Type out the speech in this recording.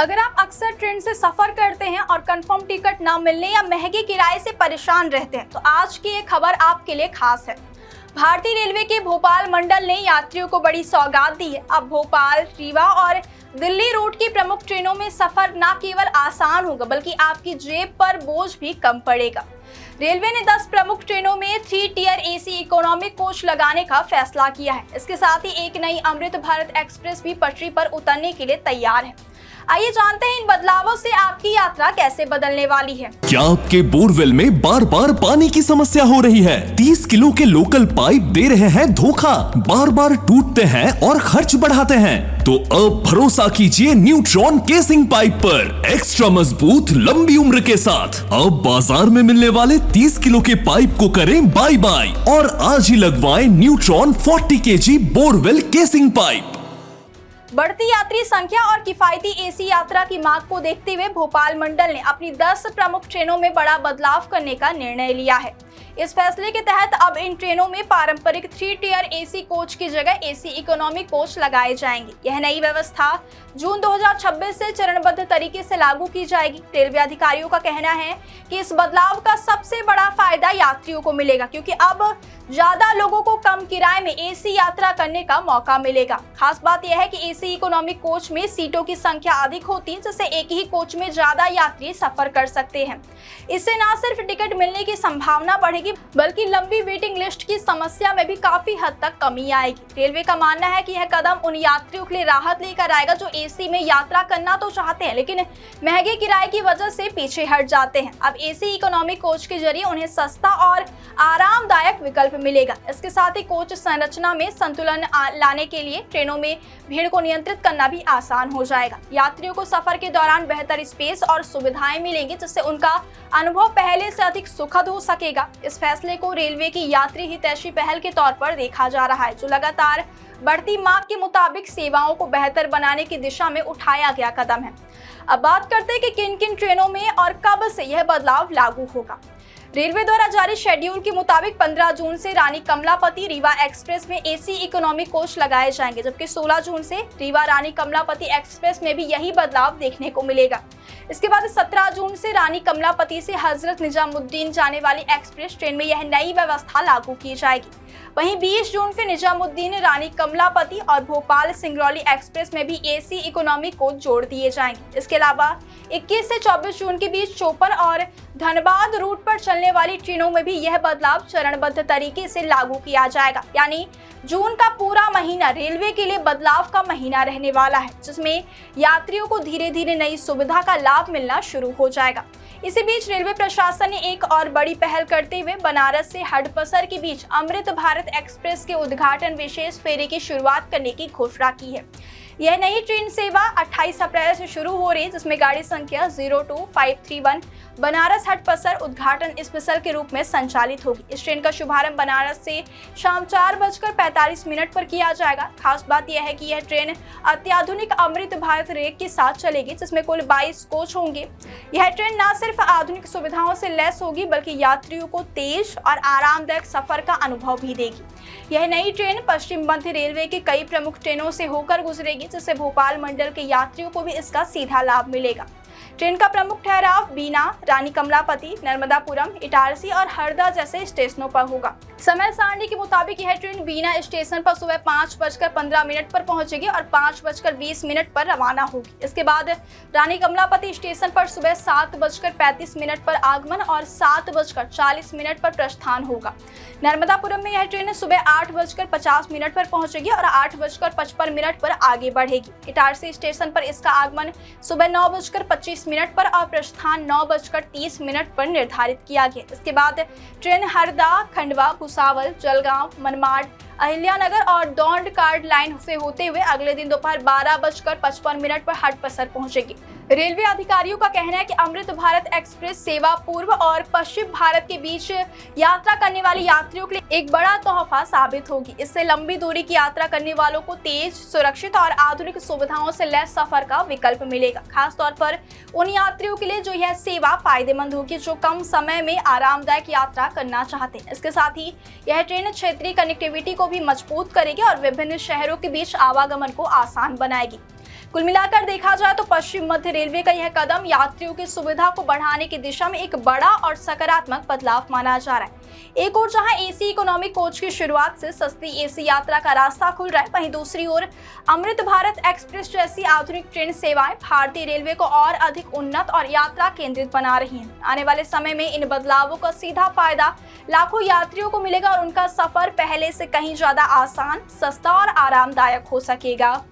अगर आप अक्सर ट्रेन से सफर करते हैं और कंफर्म टिकट ना मिलने या महंगे किराए से परेशान रहते हैं तो आज की ये खबर आपके लिए खास है। भारतीय रेलवे के भोपाल मंडल ने यात्रियों को बड़ी सौगात दी है। अब भोपाल, रीवा और दिल्ली रूट की प्रमुख ट्रेनों में सफर न केवल आसान होगा बल्कि आपकी जेब पर बोझ भी कम पड़ेगा। रेलवे ने 10 प्रमुख ट्रेनों में 3 टियर एसी इकोनॉमिक कोच लगाने का फैसला किया है। इसके साथ ही एक नई अमृत भारत एक्सप्रेस भी पटरी पर उतरने के लिए तैयार है। आइए जानते हैं इन बदलावों से आपकी यात्रा कैसे बदलने वाली है। क्या आपके बोरवेल में बार बार पानी की समस्या हो रही है? 30 किलो के लोकल पाइप दे रहे हैं धोखा, बार बार टूटते हैं और खर्च बढ़ाते हैं? तो अब भरोसा कीजिए न्यूट्रॉन केसिंग पाइप पर, एक्स्ट्रा मजबूत लंबी उम्र के साथ। अब बाजार में मिलने वाले 30 किलो के पाइप को करें बाय बाय और आज ही लगवाएं neutron 40 kg borewell casing pipe. बढ़ती यात्री संख्या और किफायती एसी यात्रा की मांग को देखते हुए भोपाल मंडल ने अपनी 10 प्रमुख ट्रेनों में बड़ा बदलाव करने का निर्णय लिया है। इस फैसले के तहत अब इन ट्रेनों में पारंपरिक 3 टियर एसी कोच की जगह एसी इकोनॉमिक कोच लगाए जाएंगे। यह नई व्यवस्था जून 2026 से चरणबद्ध तरीके से लागू की जाएगी। रेलवे अधिकारियों का कहना है कि इस बदलाव का सबसे बड़ा फायदा यात्रियों को मिलेगा, क्योंकि अब ज्यादा लोगों को कम किराए में एसी यात्रा करने का मौका मिलेगा। खास बात यह है कि एसी इकोनॉमिक कोच में सीटों की संख्या अधिक होती है, जिससे एक ही कोच में ज्यादा यात्री सफर कर सकते हैं। इससे न सिर्फ टिकट मिलने की संभावना बढ़ेगी बल्कि लंबी वेटिंग लिस्ट की समस्या में भी काफी हद तक कमी आएगी। रेलवे का मानना है कि यह कदम उन यात्रियों के लिए राहत लेकर आएगा जो एसी में यात्रा करना तो चाहते हैं लेकिन महंगे किराए की वजह से पीछे हट जाते हैं। अब एसी इकोनॉमिक कोच के जरिए उन्हें सस्ता और आरामदायक विकल्प मिलेगा। इसके साथ ही कोच संरचना में संतुलन लाने के लिए ट्रेनों में भीड़ को नियंत्रित करना भी आसान हो जाएगा। यात्रियों को सफर के दौरान बेहतर स्पेस और सुविधाएं मिलेंगी, जिससे उनका अनुभव पहले से अधिक सुखद हो सकेगा। इस फैसले को रेलवे की यात्री हितैषी पहल के तौर पर देखा जा रहा है, जो लगातार बढ़ती मांग के मुताबिक सेवाओं को बेहतर बनाने की दिशा में उठाया गया कदम है। अब बात करते हैं कि किन किन ट्रेनों में और कब से यह बदलाव लागू होगा। रेलवे द्वारा जारी शेड्यूल के मुताबिक 15 जून से रानी कमलापति रीवा एक्सप्रेस में एसी इकोनॉमिक कोच लगाए जाएंगे, जबकि 16 जून से रीवा रानी कमलापति एक्सप्रेस में भी यही बदलाव देखने को मिलेगा। इसके बाद 17 जून से रानी कमलापति से हजरत निजामुद्दीन जाने वाली एक्सप्रेस ट्रेन में यह नई व्यवस्था लागू की जाएगी। वहीं 20 जून से निजामुद्दीन, रानी कमलापति और भोपाल सिंगरौली एक्सप्रेस में भी एसी इकोनॉमिक कोच जोड़ दिए जाएंगे। इसके अलावा 21 से 24 जून के बीच चोपन और धनबाद रूट पर चलने वाली ट्रेनों में भी यह बदलाव चरणबद्ध तरीके से लागू किया जाएगा। यानी जून का पूरा महीना रेलवे के लिए बदलाव का महीना रहने वाला है, जिसमें यात्रियों को धीरे धीरे नई सुविधा का लाभ मिलना शुरू हो जाएगा। इसी बीच रेलवे प्रशासन ने एक और बड़ी पहल करते हुए बनारस से हडपसर के बीच अमृत भारत एक्सप्रेस के उद्घाटन विशेष फेरे की शुरुआत करने की घोषणा की है। यह नई ट्रेन सेवा 28 अप्रैल से शुरू हो रही है, जिसमें गाड़ी संख्या 02531 बनारस हडपसर उद्घाटन स्पेशल के रूप में संचालित होगी। इस ट्रेन का शुभारंभ बनारस से शाम 4:45 पर किया जाएगा। खास बात यह है कि यह ट्रेन अत्याधुनिक अमृत भारत रेक के साथ चलेगी, जिसमें कुल 22 कोच होंगे। यह ट्रेन न सिर्फ आधुनिक सुविधाओं से लैस होगी बल्कि यात्रियों को तेज और आरामदायक सफर का अनुभव भी देगी। यह नई ट्रेन पश्चिम मध्य रेलवे के कई प्रमुख ट्रेनों से होकर गुजरेगी, जिससे भोपाल मंडल के यात्रियों को भी इसका सीधा लाभ मिलेगा। ट्रेन का प्रमुख ठहराव बीना, रानी कमलापति, नर्मदापुरम, इटारसी और हरदा जैसे स्टेशनों पर होगा। समय सारणी के मुताबिक यह ट्रेन बीना स्टेशन पर सुबह 5:15 पर पहुंचेगी और 5:20 पर रवाना होगी। इसके बाद रानी कमलापति स्टेशन पर सुबह 7:35 पर आगमन और 7:40 पर प्रस्थान होगा। नर्मदापुरम में यह ट्रेन सुबह 8:50 पर पहुंचेगी और 8:55 पर आगे बढ़ेगी। इटारसी स्टेशन पर इसका आगमन सुबह 9:25 पर और प्रस्थान 9:30 पर निर्धारित किया गया। इसके बाद ट्रेन हरदा, खंडवा, भुसावल, जलगांव, मनमाड, अहिल्यानगर और दौंड कार्ड लाइन से होते हुए अगले दिन दोपहर 12:55 पर हडपसर पहुंचेगी। रेलवे अधिकारियों का कहना है कि अमृत भारत एक्सप्रेस सेवा पूर्व और पश्चिम भारत के बीच यात्रा करने वाले यात्रियों के लिए एक बड़ा तोहफा साबित होगी। इससे लंबी दूरी की यात्रा करने वालों को तेज, सुरक्षित और आधुनिक सुविधाओं से लैस सफर का विकल्प मिलेगा। खासतौर पर उन यात्रियों के लिए जो यह सेवा फायदेमंद होगी, जो कम समय में आरामदायक यात्रा करना चाहते हैं। इसके साथ ही यह ट्रेन क्षेत्रीय कनेक्टिविटी को भी मजबूत करेगी और विभिन्न शहरों के बीच आवागमन को आसान बनाएगी। कुल मिलाकर देखा जाए तो पश्चिम मध्य रेलवे का यह कदम यात्रियों की सुविधा को बढ़ाने की दिशा में एक बड़ा और सकारात्मक बदलाव माना जा रहा है। एक ओर जहां एसी इकोनॉमी कोच की शुरुआत से सस्ती एसी यात्रा का रास्ता खुल रहा है, वहीं दूसरी ओर अमृत भारत एक्सप्रेस जैसी आधुनिक ट्रेन सेवाएं भारतीय रेलवे को और अधिक उन्नत और यात्रा केंद्रित बना रही हैं। आने वाले समय में इन बदलावों का सीधा फायदा लाखों यात्रियों को मिलेगा और उनका सफर पहले से कहीं ज्यादा आसान, सस्ता और आरामदायक हो सकेगा।